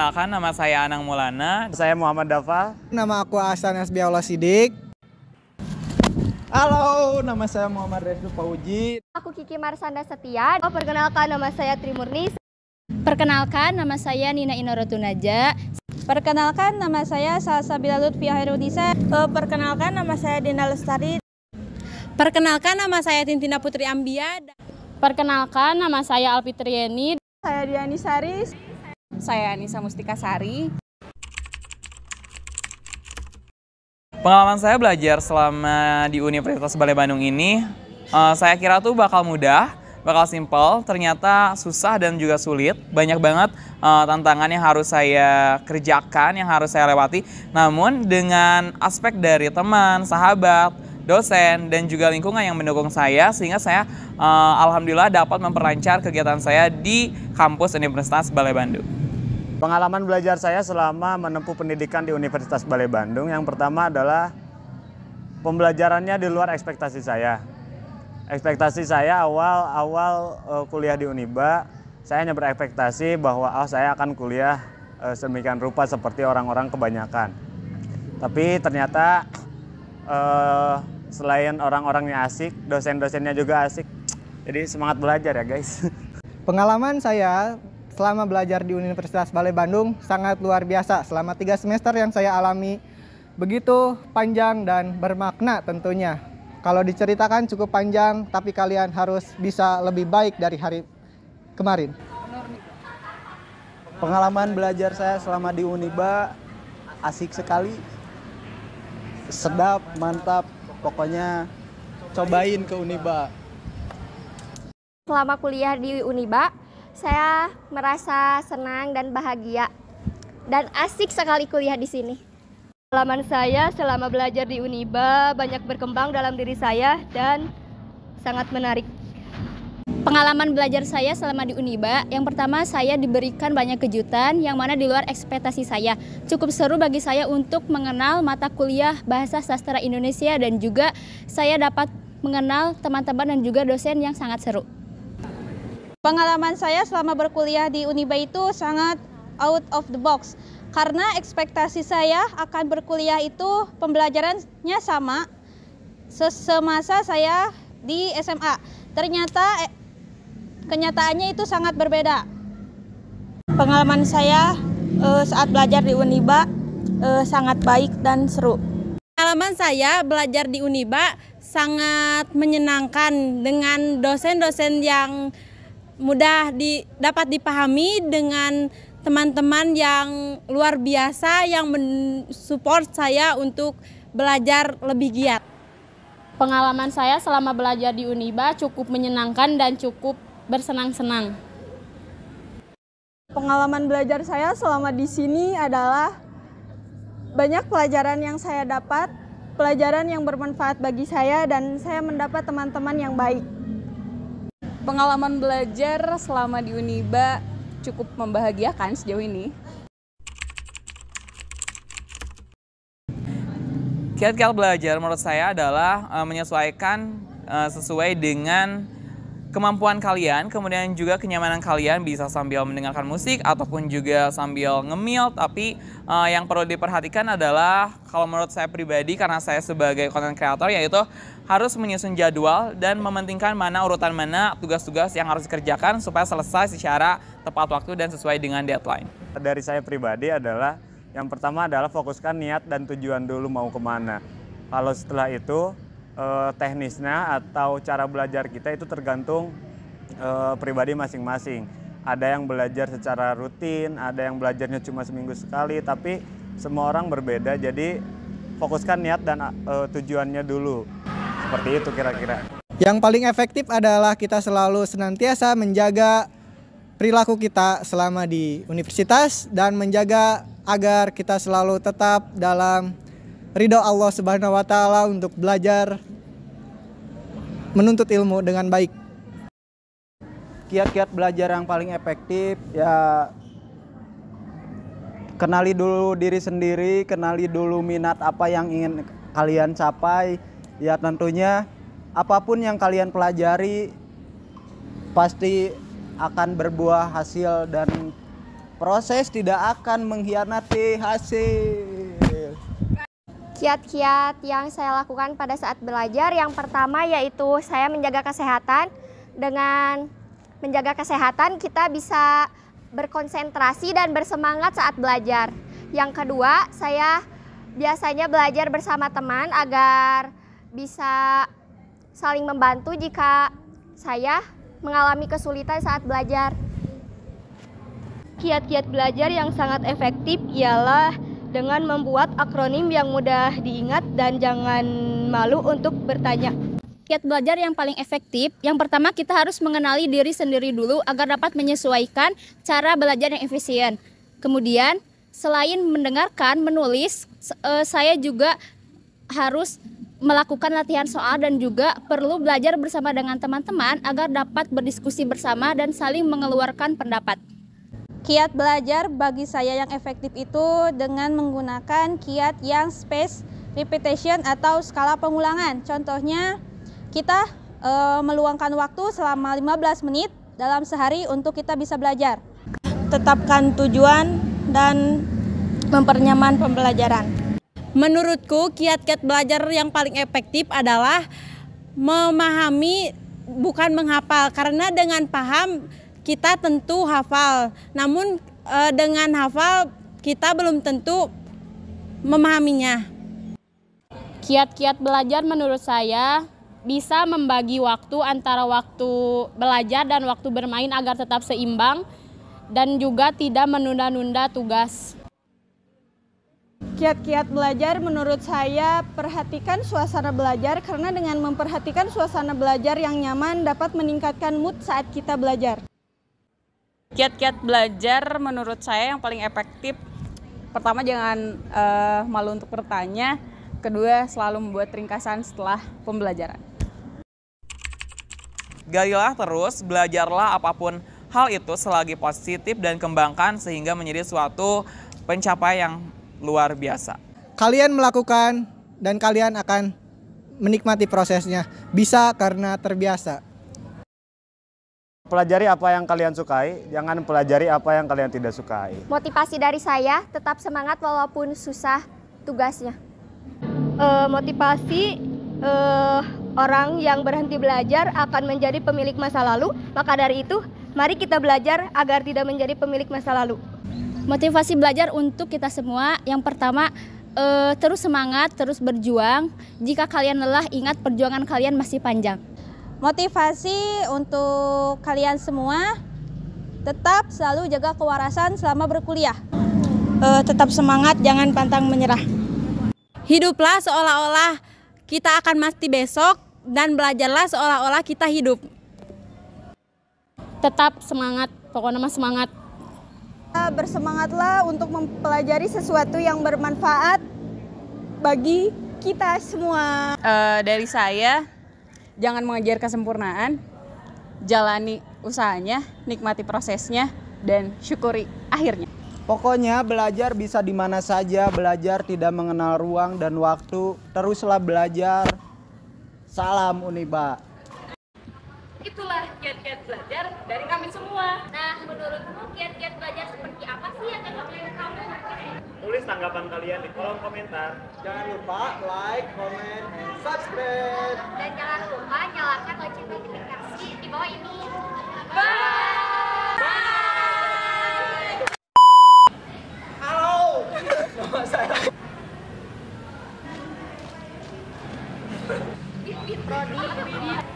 Kenalkan, nama saya Anang Maulana. Saya Muhammad Dafa. Nama aku Ahsan Hasbiaullah Sidik. Halo, nama saya Muhammad Rezu Fauji. Aku Kiki Marsanda Setia. Perkenalkan, nama saya Trimurni. Perkenalkan, nama saya Nina Inorotunaja. Perkenalkan, nama saya Salsabila Lutfia Herudisa. Perkenalkan, nama saya Dina Lestari. Perkenalkan, nama saya Tintina Putri Ambia. Perkenalkan, nama saya Alfitrieni. Saya Diani Saris. Saya Anissa Mustika Sari. Pengalaman saya belajar selama di Universitas Balai Bandung ini, saya kira tuh bakal mudah, bakal simpel, ternyata susah dan juga sulit. Banyak banget tantangan yang harus saya kerjakan, yang harus saya lewati. Namun dengan aspek dari teman, sahabat, dosen, dan juga lingkungan yang mendukung saya, sehingga saya alhamdulillah dapat memperlancar kegiatan saya di kampus Universitas Balai Bandung. Pengalaman belajar saya selama menempuh pendidikan di Universitas Balai Bandung, yang pertama adalah pembelajarannya di luar ekspektasi saya. Ekspektasi saya awal kuliah di Uniba, saya hanya berekspektasi bahwa saya akan kuliah sedemikian rupa seperti orang-orang kebanyakan. Tapi ternyata selain orang-orangnya asik, dosen-dosennya juga asik. Jadi semangat belajar ya guys. Pengalaman saya selama belajar di Universitas Balai Bandung sangat luar biasa. Selama 3 semester yang saya alami begitu panjang dan bermakna tentunya. Kalau diceritakan cukup panjang, tapi kalian harus bisa lebih baik dari hari kemarin. Pengalaman belajar saya selama di Uniba asik sekali. Sedap, mantap, pokoknya cobain ke Uniba. Selama kuliah di Uniba, saya merasa senang dan bahagia dan asik sekali kuliah di sini. Pengalaman saya selama belajar di Uniba banyak berkembang dalam diri saya dan sangat menarik. Pengalaman belajar saya selama di Uniba, yang pertama saya diberikan banyak kejutan yang mana di luar ekspektasi saya. Cukup seru bagi saya untuk mengenal mata kuliah Bahasa Sastra Indonesia dan juga saya dapat mengenal teman-teman dan juga dosen yang sangat seru. Pengalaman saya selama berkuliah di Uniba itu sangat out of the box. Karena ekspektasi saya akan berkuliah itu pembelajarannya sama semasa saya di SMA. Ternyata kenyataannya itu sangat berbeda. Pengalaman saya saat belajar di Uniba sangat baik dan seru. Pengalaman saya belajar di Uniba sangat menyenangkan dengan dosen-dosen yang mudah dapat dipahami, dengan teman-teman yang luar biasa yang mensupport saya untuk belajar lebih giat. Pengalaman saya selama belajar di Uniba cukup menyenangkan dan cukup bersenang-senang. Pengalaman belajar saya selama di sini adalah banyak pelajaran yang saya dapat, pelajaran yang bermanfaat bagi saya dan saya mendapat teman-teman yang baik. Pengalaman belajar selama di Uniba cukup membahagiakan sejauh ini. Kiat-kiat belajar menurut saya adalah menyesuaikan sesuai dengan kemampuan kalian, kemudian juga kenyamanan kalian, bisa sambil mendengarkan musik ataupun juga sambil ngemil. Tapi yang perlu diperhatikan adalah, kalau menurut saya pribadi, karena saya sebagai content creator, yaitu harus menyusun jadwal dan mementingkan urutan mana tugas-tugas yang harus dikerjakan supaya selesai secara tepat waktu dan sesuai dengan deadline. Dari saya pribadi adalah, yang pertama adalah fokuskan niat dan tujuan dulu mau kemana. Kalau setelah itu teknisnya atau cara belajar kita itu tergantung pribadi masing-masing. Ada yang belajar secara rutin, ada yang belajarnya cuma seminggu sekali, tapi semua orang berbeda. Jadi fokuskan niat dan tujuannya dulu. Seperti itu kira-kira. Yang paling efektif adalah kita selalu senantiasa menjaga perilaku kita selama di universitas dan menjaga agar kita selalu tetap dalam ridho Allah Subhanahu wa Ta'ala untuk belajar menuntut ilmu dengan baik. Kiat-kiat belajar yang paling efektif ya, kenali dulu diri sendiri, kenali dulu minat apa yang ingin kalian capai. Ya tentunya apapun yang kalian pelajari pasti akan berbuah hasil dan Proses tidak akan mengkhianati hasil. Kiat-kiat yang saya lakukan pada saat belajar, yang pertama yaitu saya menjaga kesehatan. Dengan menjaga kesehatan, kita bisa berkonsentrasi dan bersemangat saat belajar. Yang kedua, saya biasanya belajar bersama teman agar bisa saling membantu jika saya mengalami kesulitan saat belajar. Kiat-kiat belajar yang sangat efektif ialah dengan membuat akronim yang mudah diingat dan jangan malu untuk bertanya. Kiat belajar yang paling efektif, yang pertama kita harus mengenali diri sendiri dulu agar dapat menyesuaikan cara belajar yang efisien. Kemudian, selain mendengarkan, menulis, saya juga harus melakukan latihan soal dan juga perlu belajar bersama dengan teman-teman agar dapat berdiskusi bersama dan saling mengeluarkan pendapat. Kiat belajar bagi saya yang efektif itu dengan menggunakan kiat yang space repetition atau skala pengulangan. Contohnya, kita meluangkan waktu selama 15 menit dalam sehari untuk kita bisa belajar. Tetapkan tujuan dan mempernyaman pembelajaran. Menurutku, kiat-kiat belajar yang paling efektif adalah memahami, bukan menghafal. Karena dengan paham, kita tentu hafal. Namun dengan hafal, kita belum tentu memahaminya. Kiat-kiat belajar menurut saya bisa membagi waktu antara waktu belajar dan waktu bermain agar tetap seimbang dan juga tidak menunda-nunda tugas. Kiat-kiat belajar menurut saya perhatikan suasana belajar, karena dengan memperhatikan suasana belajar yang nyaman dapat meningkatkan mood saat kita belajar. Kiat-kiat belajar menurut saya yang paling efektif, pertama jangan malu untuk bertanya, kedua selalu membuat ringkasan setelah pembelajaran. Galilah terus, belajarlah apapun hal itu selagi positif dan kembangkan sehingga menjadi suatu pencapaian yang luar biasa. Kalian melakukan dan kalian akan menikmati prosesnya. Bisa karena terbiasa. Pelajari apa yang kalian sukai, jangan pelajari apa yang kalian tidak sukai. Motivasi dari saya, tetap semangat walaupun susah tugasnya. Motivasi orang yang berhenti belajar akan menjadi pemilik masa lalu. Maka dari itu, mari kita belajar agar tidak menjadi pemilik masa lalu. Motivasi belajar untuk kita semua, yang pertama terus semangat, terus berjuang. Jika kalian lelah, ingat perjuangan kalian masih panjang. Motivasi untuk kalian semua, tetap selalu jaga kewarasan selama berkuliah. Tetap semangat, jangan pantang menyerah. Hiduplah seolah-olah kita akan mati besok dan belajarlah seolah-olah kita hidup. Tetap semangat, pokoknya mah semangat. Bersemangatlah untuk mempelajari sesuatu yang bermanfaat bagi kita semua. Dari saya, jangan mengejar kesempurnaan, jalani usahanya, nikmati prosesnya, dan syukuri akhirnya. Pokoknya belajar bisa di mana saja, belajar tidak mengenal ruang dan waktu. Teruslah belajar. Salam Uniba. Itulah kiat-kiat belajar dari kami semua. Nah, menurutmu kiat-kiat belajar seperti apa sih yang cocok dengan kamu? Tulis tanggapan kalian di kolom komentar. Jangan lupa like, comment, and subscribe. Dan jangan lupa nyalakan lonceng notifikasi di bawah ini. Bye! Bye! Halo. Nama saya. Rodi.